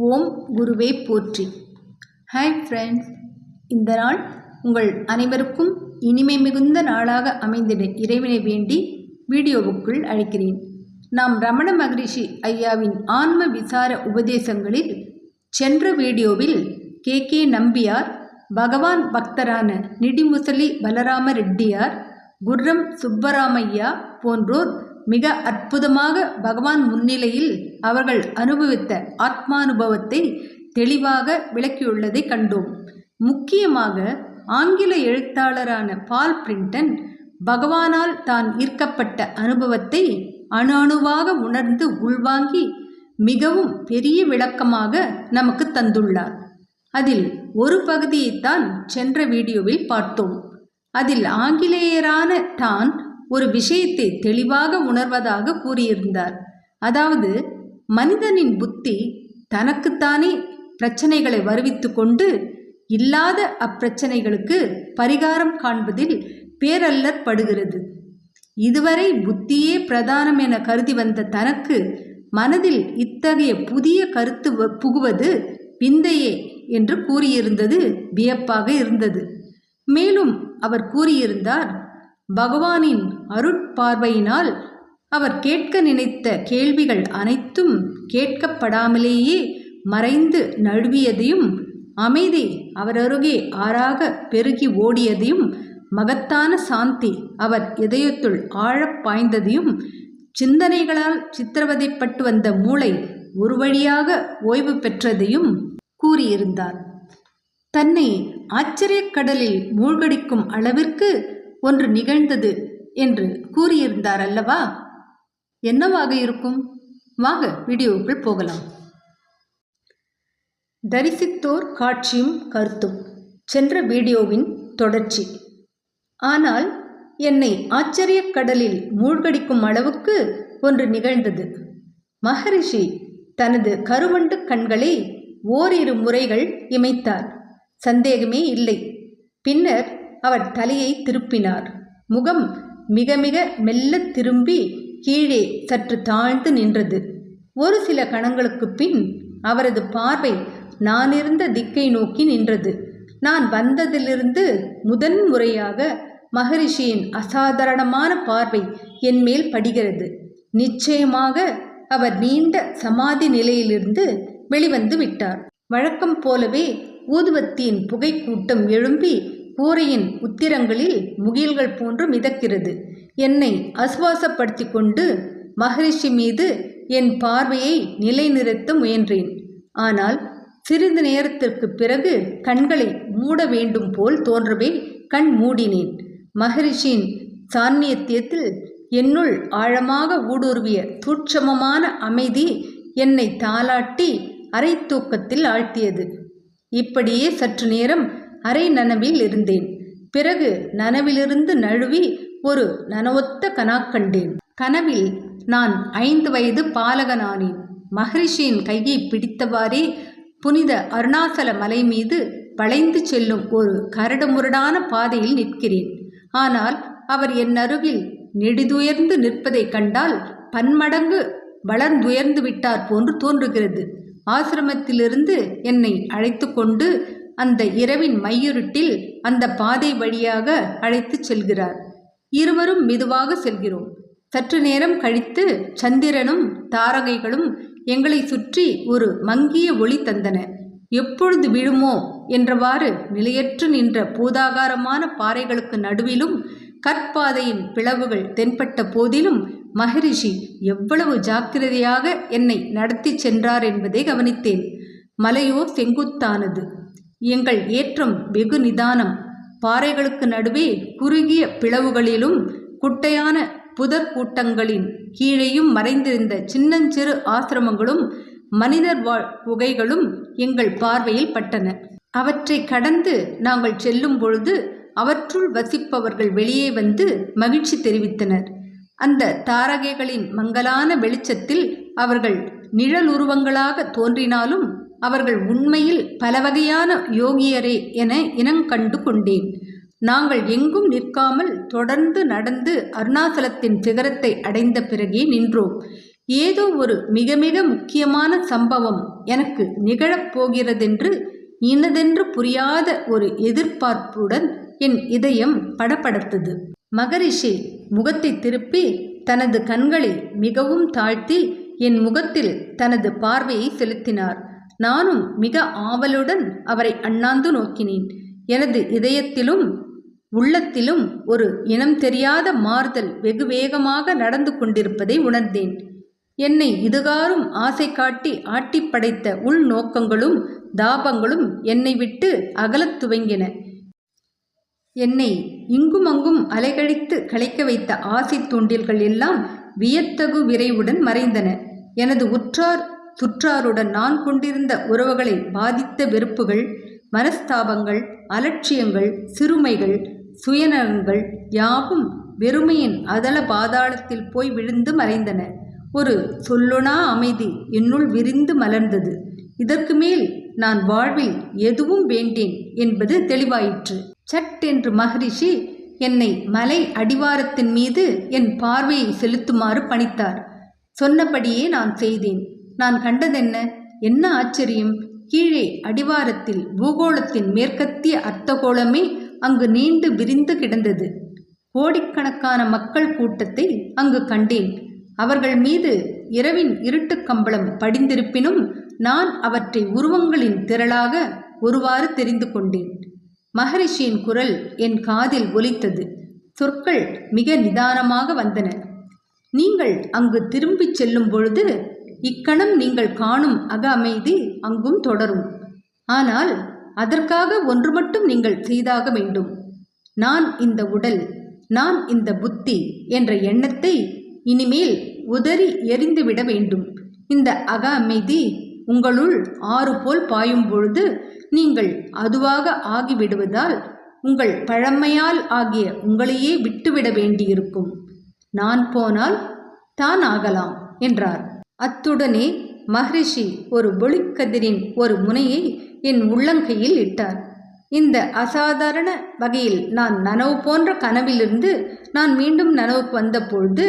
ஓம் குருவே போற்றி. Hi friends, இந்த நாள் உங்கள் அனைவருக்கும் இனிமை மிகுந்த நாளாக அமைந்திட இறைவனை வேண்டி வீடியோவுக்குள் அழைக்கிறேன். நாம் ரமண மகரிஷி ஐயாவின் ஆன்ம விசார உபதேசங்களில் சென்ற வீடியோவில் கே நம்பியார், பகவான் பக்தரான நிடிமுசலி பலராம ரெட்டியார், குர்ரம் சுப்பராமையா போன்றோர் மிக அற்புதமாக பகவான் முன்னிலையில் அவர்கள் அனுபவித்த ஆத்மானுபவத்தை தெளிவாக விளக்கியுள்ளதை கண்டோம். முக்கியமாக ஆங்கில எழுத்தாளரான பால் பிரிண்டன் பகவானால் தான் ஈர்க்கப்பட்ட அனுபவத்தை அணு அணுவாக உணர்ந்து உள்வாங்கி மிகவும் பெரிய விளக்கமாக நமக்கு தந்துள்ளார். அதில் ஒரு பகுதியைத்தான் சென்ற வீடியோவில் பார்த்தோம். அதில் ஆங்கிலேயரான தான் ஒரு விஷயத்தை தெளிவாக உணர்வதாக கூறியிருந்தார். அதாவது, மனிதனின் புத்தி தனக்குத்தானே பிரச்சனைகளை வருவித்து கொண்டு இல்லாத அப்பிரச்சனைகளுக்கு பரிகாரம் காண்பதில் பேரல்லற் படுகிறது. இதுவரை புத்தியே பிரதானம் என கருதி வந்த தனக்கு மனதில் இத்தகைய புதிய கருத்து புகுவது விந்தையே என்று கூறியிருந்தது வியப்பாக இருந்தது. மேலும் அவர் கூறியிருந்தார், பகவானின் அருட்பார்வையினால் அவர் கேட்க நினைத்த கேள்விகள் அனைத்தும் கேட்கப்படாமலேயே மறைந்து நழுவியதையும், அமைதி அவரருகே ஆறாக பெருகி ஓடியதையும், மகத்தான சாந்தி அவர் இதயத்துள் ஆழப் பாய்ந்ததையும், சிந்தனைகளால் சித்திரவதைப்பட்டு வந்த மூளை ஒரு வழியாக ஓய்வு பெற்றதையும் கூறியிருந்தார். தன்னை ஆச்சரியக் கடலில் மூழ்கடிக்கும் அளவிற்கு ஒன்று நிகழ்ந்தது என்று கூறியிருந்தார் அல்லவா? என்னவாக இருக்கும்? வாங்க வீடியோவுக்குள் போகலாம். தரிசித்தோர் காட்சியும் கருத்தும் சென்ற வீடியோவின் தொடர்ச்சி. ஆனால் என்னை ஆச்சரியக் கடலில் மூழ்கடிக்கும் அளவுக்கு ஒன்று நிகழ்ந்தது. மகரிஷி தனது கருவண்டு கண்களை ஓரிரு முறைகள் இமைத்தார். சந்தேகமே இல்லை. பின்னர் அவர் தலையை திருப்பினார். முகம் மிக மிக மெல்ல திரும்பி கீழே சற்று தாழ்ந்து நின்றது. ஒரு சில கணங்களுக்கு பின் அவரது பார்வை நான் இருந்த திக்கை நோக்கி நின்றது. நான் வந்ததிலிருந்து முதன் முறையாக மகரிஷியின் அசாதாரணமான பார்வை என் மேல் படுகிறது. நிச்சயமாக அவர் நீண்ட சமாதி நிலையிலிருந்து வெளிவந்து விட்டார். வழக்கம் போலவே ஊதுவத்தியின் புகை கூட்டம் எழும்பி கூரையின் உத்திரங்களில் முகில்கள் போன்று மிதக்கிறது. என்னை ஆசுவாசப்படுத்தி கொண்டு மகரிஷி மீது என் பார்வையை நிலைநிறுத்த முயன்றேன். ஆனால் சிறிது நேரத்திற்கு பிறகு கண்களை மூட வேண்டும் போல் தோன்றவே கண் மூடினேன். மகரிஷியின் சாநித்தியத்தில் என்னுள் ஆழமாக ஊடுருவிய சூட்சமமான அமைதி என்னை தாளாட்டி அரை தூக்கத்தில் ஆழ்த்தியது. இப்படியே சற்று நேரம் அரை நனவில் இருந்தேன். பிறகு நனவிலிருந்து நழுவி ஒரு நனவொத்த கனா கண்டேன். கனவில் நான் 5 வயது பாலகனானேன். மகரிஷியின் கையை பிடித்தவாறே புனித அருணாசல மலை மீது வளைந்து செல்லும் ஒரு கரடுமுரடான பாதையில் நிற்கிறேன். ஆனால் அவர் என் அருகில் நெடிதுயர்ந்து நிற்பதை கண்டால் பன்மடங்கு வளர்ந்துயர்ந்து விட்டார் போன்று தோன்றுகிறது. ஆசிரமத்திலிருந்து என்னை அழைத்து கொண்டு அந்த இரவின் மையிருட்டில் அந்த பாதை வழியாக அழைத்து செல்கிறார். இருவரும் மெதுவாக செல்கிறோம். சற்று நேரம் கழித்து சந்திரனும் தாரகைகளும் எங்களை சுற்றி ஒரு மங்கிய ஒளி தந்தன. எப்பொழுது விழுமோ என்றவாறு நிலையற்று நின்ற பூதாகாரமான பாறைகளுக்கு நடுவிலும் கற்பாதையின் பிளவுகள் தென்பட்ட போதிலும் மகரிஷி எவ்வளவு ஜாக்கிரதையாக என்னை நடத்தி சென்றார் என்பதை கவனித்தேன். மலையோ செங்குத்தானது. எங்கள் ஏற்றம் வெகு நிதானம். பாறைகளுக்கு நடுவே குறுகிய பிளவுகளிலும் குட்டையான புதர் கூட்டங்களின் கீழேயும் மறைந்திருந்த சின்னஞ்சிறு ஆசிரமங்களும் மனிதர் வாழ் குகைகளும் எங்கள் பார்வையில் பட்டன. அவற்றை கடந்து நாங்கள் செல்லும் பொழுது அவற்றுள் வசிப்பவர்கள் வெளியே வந்து மகிழ்ச்சி தெரிவித்தனர். அந்த தாரகைகளின் மங்கலான வெளிச்சத்தில் அவர்கள் நிழலுருவங்களாக தோன்றினாலும் அவர்கள் உண்மையில் பல வகையான யோகியரே என இனங்கண்டு கொண்டேன். நாங்கள் எங்கும் நிற்காமல் தொடர்ந்து நடந்து அருணாசலத்தின் சிகரத்தை அடைந்த பிறகே நின்றோம். ஏதோ ஒரு மிக மிக முக்கியமான சம்பவம் எனக்கு நிகழப்போகிறதென்று இனதென்று புரியாத ஒரு எதிர்பார்ப்புடன் என் இதயம் படபடத்தது. மகரிஷி முகத்தை திருப்பி தனது கண்களை மிகவும் தாழ்த்தி என் முகத்தில் தனது பார்வையை செலுத்தினார். நானும் மிக ஆவலுடன் அவரை அண்ணாந்து நோக்கினேன். எனது இதயத்திலும் உள்ளத்திலும் ஒரு இனம் தெரியாத மாறுதல் வெகு வேகமாக நடந்து கொண்டிருப்பதை உணர்ந்தேன். என்னை இதுகாரும் ஆசை காட்டி ஆட்டி படைத்த உள்நோக்கங்களும் தாபங்களும் என்னை விட்டு அகலத் துவங்கின. என்னை இங்குமங்கும் அலைகழித்து களைக்க வைத்த ஆசை தூண்டில்கள் எல்லாம் வியத்தகு விரைவுடன் மறைந்தன. எனது உற்றார் சுற்றாருடன் நான் கொண்டிருந்த உறவுகளை பாதித்த வெறுப்புகள், மனஸ்தாபங்கள், அலட்சியங்கள், சிறுமைகள், சுயநலங்கள் யாவும் வெறுமையின் அதல பாதாளத்தில் போய் விழுந்து மறைந்தன. ஒரு சொல்லுணா அமைதி என்னுள் விரிந்து மலர்ந்தது. இதற்கு மேல் நான் வாழ்வில் எதுவும் வேண்டேன் என்பது தெளிவாயிற்று. சட் என்று மகரிஷி என்னை மலை அடிவாரத்தின் மீது என் பார்வையை செலுத்துமாறு பணித்தார். சொன்னபடியே நான் செய்தேன். நான் கண்டதென்ன? என்ன ஆச்சரியம்! கீழே அடிவாரத்தில் பூகோளத்தின் மேற்கத்திய அர்த்தகோளமே அங்கு நீண்டு விரிந்து கிடந்தது. கோடிக்கணக்கான மக்கள் கூட்டத்தை அங்கு கண்டேன். அவர்கள் மீது இரவின் இருட்டு கம்பளம் படிந்திருப்பினும் நான் அவற்றை உருவங்களின் திரளாக ஒருவாறு தெரிந்து கொண்டேன். மகரிஷியின் குரல் என் காதில் ஒலித்தது. சொற்கள் மிக நிதானமாக வந்தன. நீங்கள் அங்கு திரும்பிச் செல்லும் பொழுது இக்கணம் நீங்கள் காணும் அக அமைதி அங்கும் தொடரும். ஆனால் அதற்காக ஒன்று மட்டும் நீங்கள் செய்தாக வேண்டும். நான் இந்த உடல், நான் இந்த புத்தி என்ற எண்ணத்தை இனிமேல் உதறி எறிந்துவிட வேண்டும். இந்த அக அமைதி உங்களுள் ஆறு போல் பாயும் பொழுது நீங்கள் அதுவாக ஆகிவிடுவதால் உங்கள் பழமையால் ஆகிய உங்களையே விட்டுவிட வேண்டியிருக்கும். நான் போனால் தான் ஆகலாம் என்றார். அத்துடனே மகரிஷி ஒரு ஒளிக்கதிரின் ஒரு முனையை என் உள்ளங்கையில் இட்டார். இந்த அசாதாரண வகையில் நான் நனவு போன்ற கனவிலிருந்து நான் மீண்டும் நனவுக்கு வந்தபொழுது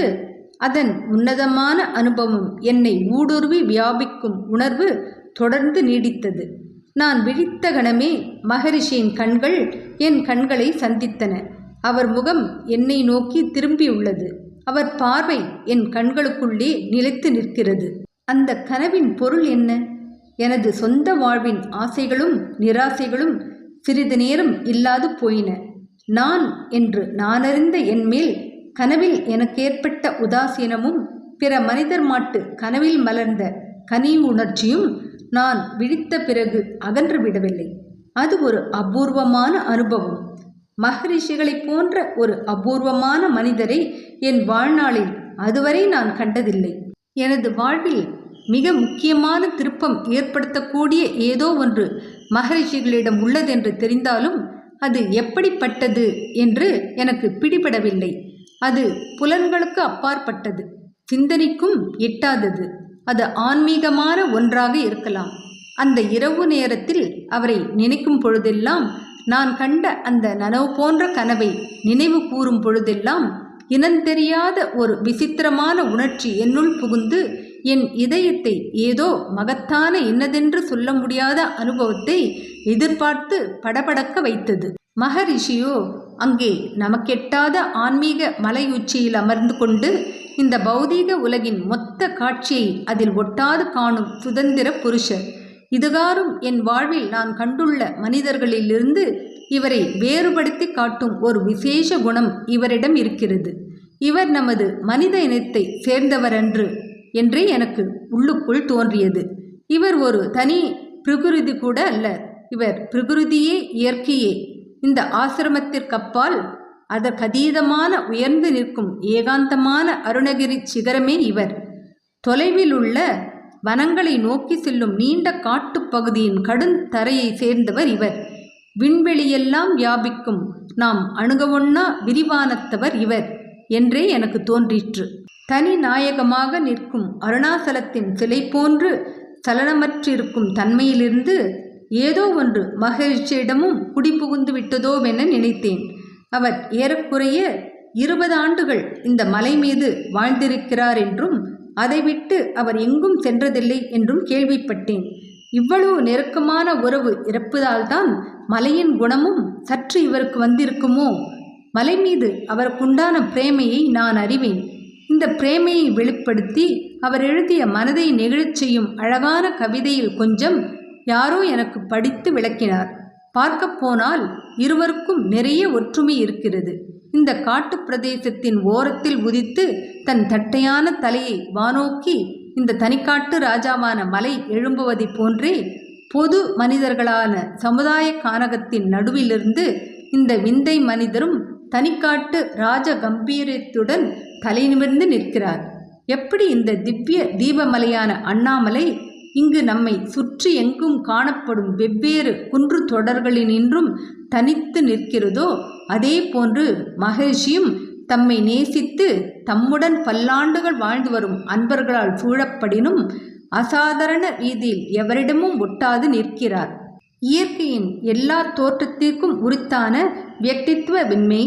அதன் உன்னதமான அனுபவம் என்னை ஊடுருவி வியாபிக்கும் உணர்வு தொடர்ந்து நீடித்தது. நான் விழித்த கணமே மகரிஷியின் கண்கள் என் கண்களை சந்தித்தன. அவர் முகம் என்னை நோக்கி திரும்பியுள்ளது. அவர் பார்வை என் கண்களுக்குள்ளே நிலைத்து நிற்கிறது. அந்த கனவின் பொருள் என்ன? எனது சொந்த வாழ்வின் ஆசைகளும் நிராசைகளும் சிறிது நேரம் இல்லாது போயின. நான் என்று நானறிந்த என்மேல் கனவில் எனக்கு ஏற்பட்ட உதாசீனமும் பிற மனிதர் மாட்டு கனவில் மலர்ந்த கனிவு உணர்ச்சியும் நான் விழித்த பிறகு அகன்று விடவில்லை. அது ஒரு அபூர்வமான அனுபவம். மகரிஷிகளைப் போன்ற ஒரு அபூர்வமான மனிதரை என் வாழ்நாளில் அதுவரை நான் கண்டதில்லை. எனது வாழ்வில் மிக முக்கியமான திருப்பம் ஏற்படுத்தக்கூடிய ஏதோ ஒன்று மகரிஷிகளிடம் உள்ளதென்று தெரிந்தாலும் அது எப்படிப்பட்டது என்று எனக்கு பிடிபடவில்லை. அது புலன்களுக்கு அப்பாற்பட்டது, சிந்தனைக்கும் எட்டாதது. அது ஆன்மீகமான ஒன்றாக இருக்கலாம். அந்த இரவு நேரத்தில் அவரை நினைக்கும் பொழுதெல்லாம், நான் கண்ட அந்த நனவு போன்ற கனவை நினைவு கூறும் பொழுதெல்லாம் இனந்தெரியாத ஒரு விசித்திரமான உணர்ச்சி என்னுள் புகுந்து என் இதயத்தை ஏதோ மகத்தான இன்னதென்று சொல்ல முடியாத அனுபவத்தை எதிர்பார்த்து படபடக்க வைத்தது. மகரிஷியோ அங்கே நமக்கெட்டாத ஆன்மீக மலை உச்சியில் அமர்ந்து கொண்டு இந்த பௌதீக உலகின் மொத்த காட்சியை அதில் ஒட்டாது காணும் சுதந்திர புருஷர். இதுகாரும் என் வாழ்வில் நான் கண்டுள்ள மனிதர்களிலிருந்து இவரை வேறுபடுத்தி காட்டும் ஒரு விசேஷ குணம் இவரிடம் இருக்கிறது. இவர் நமது மனித இனத்தை சேர்ந்தவரன்று என்றே எனக்கு உள்ளுக்குள் தோன்றியது. இவர் ஒரு தனி பிரகிருதி கூட அல்ல. இவர் பிரகிருதியே, இயற்கையே. இந்த ஆசிரமத்திற்கப்பால் அதற்கதீதமான உயர்ந்து நிற்கும் ஏகாந்தமான அருணகிரி சிகரமே இவர். தொலைவில் உள்ள வனங்களை நோக்கி செல்லும் நீண்ட காட்டுப்பகுதியின் கடும் தரையை சேர்ந்தவர் இவர். விண்வெளியெல்லாம் வியாபிக்கும் நாம் அணுகவொண்ணா விரிவானத்தவர் இவர் என்றே எனக்கு தோன்றிற்று. தனி நாயகமாக நிற்கும் அருணாசலத்தின் சிலை போன்று சலனமற்றிருக்கும் தன்மையிலிருந்து ஏதோ ஒன்று மகரிஷியிடமும் குடிபுகுந்து விட்டதோவென நினைத்தேன். அவர் ஏறக்குறைய 20 ஆண்டுகள் இந்த மலை மீது வாழ்ந்திருக்கிறார் என்றும் அதை விட்டு அவர் எங்கும் சென்றதில்லை என்றும் கேள்விப்பட்டேன். இவ்வளவு நெருக்கமான உறவு இருப்பதால்தான் மலையின் குணமும் சற்று இவருக்கு வந்திருக்குமோ? மலை மீது அவருக்குண்டான பிரேமையை நான் அறிவேன். இந்த பிரேமையை வெளிப்படுத்தி அவர் எழுதிய மனதை நெகிழச் செய்யும் அழகான கவிதையில் கொஞ்சம் யாரோ எனக்கு படித்து விளக்கினார். பார்க்க போனால் இருவருக்கும் நிறைய ஒற்றுமை இருக்கிறது. இந்த காட்டு பிரதேசத்தின் ஓரத்தில் உதித்து தன் தட்டையான தலையை வானோக்கி இந்த தனிக்காட்டு ராஜாவான மலை எழும்புவதை போன்றே பொது மனிதர்களான சமுதாய கானகத்தின் நடுவிலிருந்து இந்த விந்தை மனிதரும் தனிக்காட்டு ராஜ கம்பீரத்துடன் தலை நிமிர்ந்து நிற்கிறார். எப்படி இந்த திவ்ய தீபமலையான அண்ணாமலை இங்கு நம்மை சுற்றி எங்கும் காணப்படும் வெவ்வேறு குன்று தொடர்களினின்றும் தனித்து நிற்கிறதோ, அதே போன்று மகரிஷியும் தம்மை நேசித்து தம்முடன் பல்லாண்டுகள் வாழ்ந்து வரும் அன்பர்களால் சூழப்படினும் அசாதாரண ரீதியில் எவரிடமும் ஒட்டாது நிற்கிறார். இயற்கையின் எல்லா தோற்றத்திற்கும் உரித்தான வியக்தித்துவமின்மை,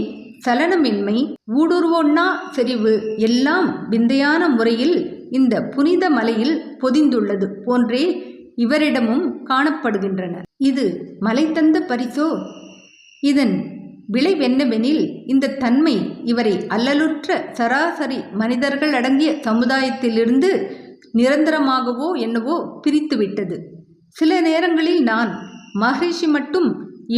சலனமின்மை, ஊடுருவொண்ணா செறிவு எல்லாம் விந்தையான முறையில் இந்த புனித மலையில் பொதிந்துள்ளது போன்றே இவரிடமும் காணப்படுகின்றன. இது மலை தந்த பரிசோ? இதன் விளைவென்னவெனில் இந்த தன்மை இவரை அல்லலுற்ற சராசரி மனிதர்கள் அடங்கிய சமுதாயத்திலிருந்து நிரந்தரமாகவோ என்னவோ பிரித்துவிட்டது. சில நேரங்களில் நான் மகரிஷி மட்டும்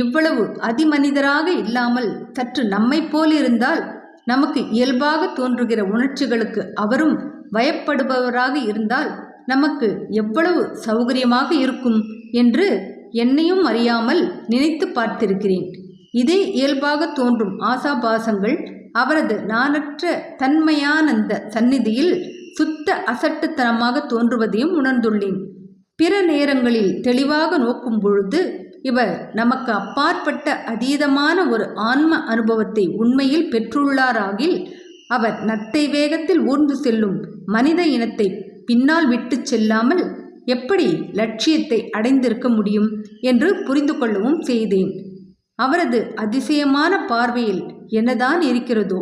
இவ்வளவு அதிமனிதராக இல்லாமல் சற்று நம்மை போலிருந்தால் நமக்கு இயல்பாக தோன்றுகிற உணர்ச்சிகளுக்கு அவரும் பயப்படுபவராக இருந்தால் நமக்கு எவ்வளவு சௌகரியமாக இருக்கும் என்று என்னையும் அறியாமல் நினைத்து பார்த்திருக்கிறேன். இதே இயல்பாக தோன்றும் ஆசாபாசங்கள் அவரது நானற்ற தன்மையானந்த சந்நிதியில் சுத்த அசட்டுத்தனமாக தோன்றுவதையும் உணர்ந்துள்ளேன். பிற நேரங்களில் தெளிவாக நோக்கும் பொழுது இவர் நமக்கு அப்பாற்பட்ட அதீதமான ஒரு ஆன்ம அனுபவத்தை உண்மையில் பெற்றுள்ளாராகில் அவர் நத்தை வேகத்தில் ஊர்ந்து செல்லும் மனித இனத்தை பின்னால் விட்டு செல்லாமல் எப்படி லட்சியத்தை அடைந்திருக்க முடியும் என்று புரிந்து கொள்ளவும் செய்தேன். அவரது அதிசயமான பார்வையில் என்னதான் இருக்கிறதோ,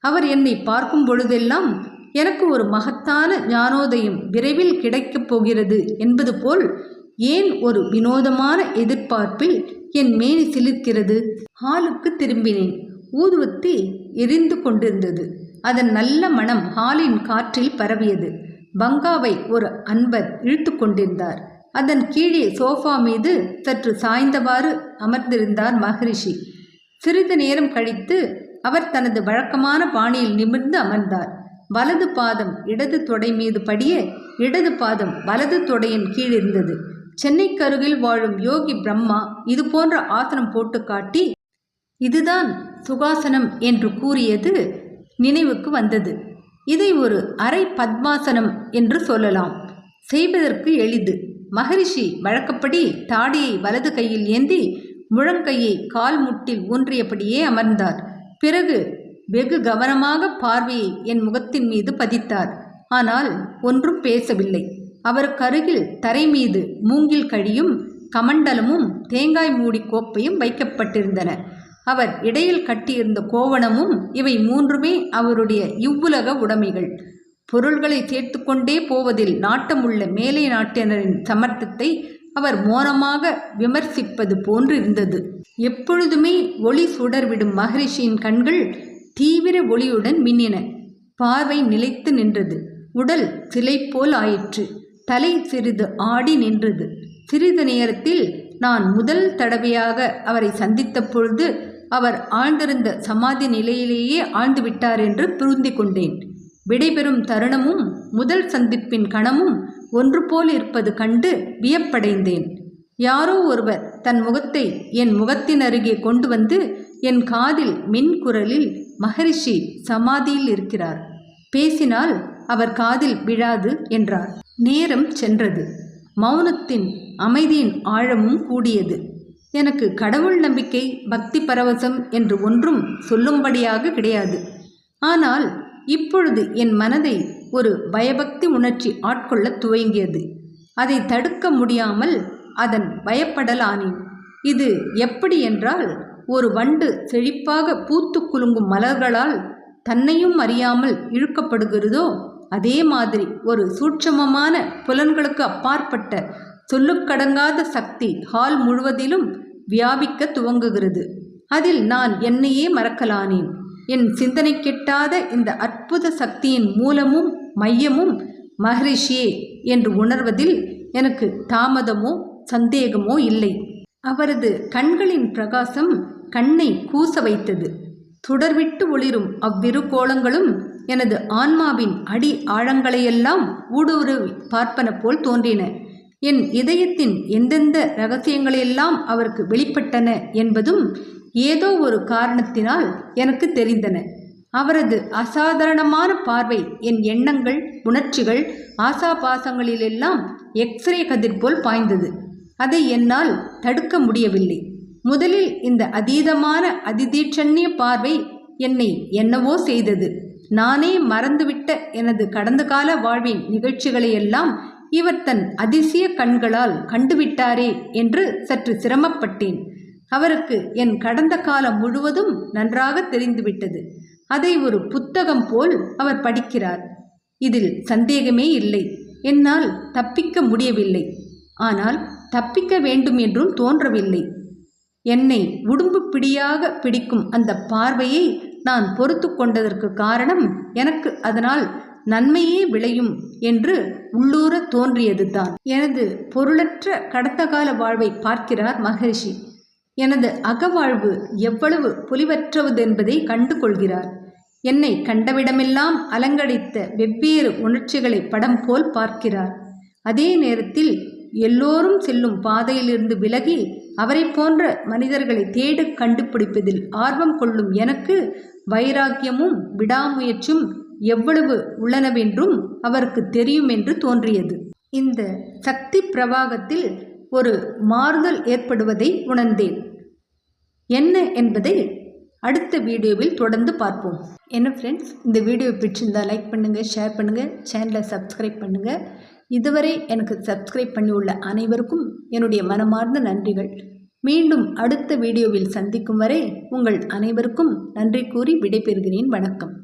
அவர் என்னை பார்க்கும் பொழுதெல்லாம் எனக்கு ஒரு மகத்தான ஞானோதயம் விரைவில் கிடைக்கப் போகிறது என்பது போல் ஏன் ஒரு வினோதமான எதிர்பார்ப்பில் என் மேனி சிலிர்க்கிறது. ஹாலுக்கு திரும்பினேன். ஊதுவத்தி எரிந்து கொண்டிருந்தது. அதன் நல்ல மனம் ஹாலின் காற்றில் பரவியது. பங்காவை ஒரு அன்பர் இழுத்து கொண்டிருந்தார். அதன் கீழே சோஃபா மீது சற்று சாய்ந்தவாறு அமர்ந்திருந்தார் மகரிஷி. சிறிது நேரம் கழித்து அவர் தனது வழக்கமான பாணியில் நிமிர்ந்து அமர்ந்தார். வலது பாதம் இடது தொடை மீது படிய இடது பாதம் வலது தொடையின் கீழ் இருந்தது. சென்னைக்கு அருகில் வாழும் யோகி பிரம்மா இது போன்ற ஆசனம் போட்டு காட்டி இதுதான் சுகாசனம் என்று கூறியது நினைவுக்கு வந்தது. இதை ஒரு அரை பத்மாசனம் என்று சொல்லலாம். செய்வதற்கு எளிது. மகரிஷி வழக்கப்படி தாடியை வலது கையில் ஏந்தி முழங்கையை கால் முட்டில் ஊன்றியபடியே அமர்ந்தார். பிறகு வெகு கவனமாக பார்வையை என் முகத்தின் மீது பதித்தார். ஆனால் ஒன்றும் பேசவில்லை. அவருக்கு அருகில் தரை மீது மூங்கில் கழியும் கமண்டலமும் தேங்காய் மூடி கோப்பையும் வைக்கப்பட்டிருந்தன. அவர் இடையில் கட்டியிருந்த கோவணமும் இவை மூன்றுமே அவருடைய இவ்வுலக உடைமைகள். பொருள்களை சேர்த்து கொண்டே போவதில் நாட்டமுள்ள மேலை நாட்டினரின் சமர்த்தத்தை அவர் மோனமாக விமர்சிப்பது போன்றிருந்தது. எப்பொழுதுமே ஒளி சுடர்விடும் மகரிஷியின் கண்கள் தீவிர ஒளியுடன் மின்னின. பார்வை நிலைத்து நின்றது. உடல் சிலை போல் ஆயிற்று. தலை சிறிது ஆடி நின்றது. சிறிது நேரத்தில் நான் முதல் தடவையாக அவரை சந்தித்த பொழுது அவர் ஆழ்ந்திருந்த சமாதி நிலையிலேயே ஆழ்ந்து விட்டார் என்று புரிந்து கொண்டேன். விடைபெறும் தருணமும் முதல் சந்திப்பின் கணமும் ஒன்று போல் இருப்பது கண்டு வியப்படைந்தேன். யாரோ ஒருவர் தன் முகத்தை என் முகத்தின் அருகே கொண்டு வந்து என் காதில் மென்குரலில் மகரிஷி சமாதியில் இருக்கிறார், பேசினால் அவர் காதில் விழாது என்றார். நேரம் சென்றது. மௌனத்தின் அமைதியின் ஆழமும் கூடியது. எனக்கு கடவுள் நம்பிக்கை, பக்தி பரவசம் என்று ஒன்றும் சொல்லும்படியாக கிடையாது. ஆனால் இப்பொழுது என் மனதை ஒரு பயபக்தி உணர்ச்சி ஆட்கொள்ள துவங்கியது. அதை தடுக்க முடியாமல் அதன் பயப்படலானேன். இது எப்படி என்றால், ஒரு வண்டு செழிப்பாக பூத்து குலுங்கும் மலர்களால் தன்னையும் அறியாமல் இழுக்கப்படுகிறதோ அதே மாதிரி ஒரு சூட்சமமான புலன்களுக்கு அப்பாற்பட்ட சொல்லுக்கடங்காத சக்தி ஹால் முழுவதிலும் வியாபிக்க துவங்குகிறது. அதில் நான் என்னையே மறக்கலானேன். என் சிந்தனை கெட்டாத இந்த அற்புத சக்தியின் மூலமும் மையமும் மகரிஷியே என்று உணர்வதில் எனக்கு தாமதமோ சந்தேகமோ இல்லை. அவரது கண்களின் பிரகாசம் கண்ணை கூச வைத்தது. சுடர்விட்டு ஒளிரும் அவ்விரு கோலங்களும் எனது ஆன்மாவின் அடி ஆழங்களையெல்லாம் ஊடுருவி பார்ப்பன போல் தோன்றின. என் இதயத்தின் எந்தெந்த இரகசியங்களையெல்லாம் அவருக்கு வெளிப்பட்டன என்பதும் ஏதோ ஒரு காரணத்தினால் எனக்கு தெரிந்தன. அவரது அசாதாரணமான பார்வை என் எண்ணங்கள், உணர்ச்சிகள், ஆசாபாசங்களிலெல்லாம் எக்ஸ்ரே கதிர் போல் பாய்ந்தது. அதை என்னால் தடுக்க முடியவில்லை. முதலில் இந்த அதீதமான அதிதீட்சண்ய பார்வை என்னை என்னவோ செய்தது. நானே மறந்துவிட்ட எனது கடந்த கால வாழ்வின் நிகழ்ச்சிகளையெல்லாம் இவர் தன் அதிசய கண்களால் கண்டுவிட்டாரே என்று சற்று சிரமப்பட்டேன். அவருக்கு என் கடந்த காலம் முழுவதும் நன்றாக தெரிந்துவிட்டது. அதை ஒரு புத்தகம் போல் அவர் படிக்கிறார். இதில் சந்தேகமே இல்லை. என்னால் தப்பிக்க முடியவில்லை. ஆனால் தப்பிக்க வேண்டும் என்றும் தோன்றவில்லை. என்னை உடும்பு பிடியாக பிடிக்கும் அந்த பார்வையை நான் பொறுத்து கொண்டதற்கு காரணம் எனக்கு அதனால் நன்மையே விளையும் என்று உள்ளூர தோன்றியது தான். எனது பொருளற்ற கடந்த கால வாழ்வை பார்க்கிறார் மகரிஷி. எனது அகவாழ்வு எவ்வளவு பொலிவற்றவதென்பதை கண்டு கொள்கிறார். என்னை கண்டவிடமெல்லாம் அலங்கடித்த வெவ்வேறு உணர்ச்சிகளை படம் போல் பார்க்கிறார். அதே நேரத்தில் எல்லோரும் செல்லும் பாதையிலிருந்து விலகி அவரை போன்ற மனிதர்களை தேடி கண்டுபிடிப்பதில் ஆர்வம் கொள்ளும் எனக்கு வைராக்கியமும் விடாமுயற்சியும் எவ்வளவு உள்ளனவென்றும் அவருக்கு தெரியும் என்று தோன்றியது. இந்த சக்தி பிரவாகத்தில் ஒரு மாறுதல் ஏற்படுவதை உணர்ந்தேன். என்ன என்பதை அடுத்த வீடியோவில் தொடர்ந்து பார்ப்போம். என்ன ஃப்ரெண்ட்ஸ், இந்த வீடியோ பிடிச்சிருந்தால் லைக் பண்ணுங்கள், ஷேர் பண்ணுங்கள், சேனலை சப்ஸ்கிரைப் பண்ணுங்கள். இதுவரை எனக்கு சப்ஸ்கிரைப் பண்ணியுள்ள அனைவருக்கும் என்னுடைய மனமார்ந்த நன்றிகள். மீண்டும் அடுத்த வீடியோவில் சந்திக்கும் வரை உங்கள் அனைவருக்கும் நன்றி கூறி விடைபெறுகிறேன். வணக்கம்.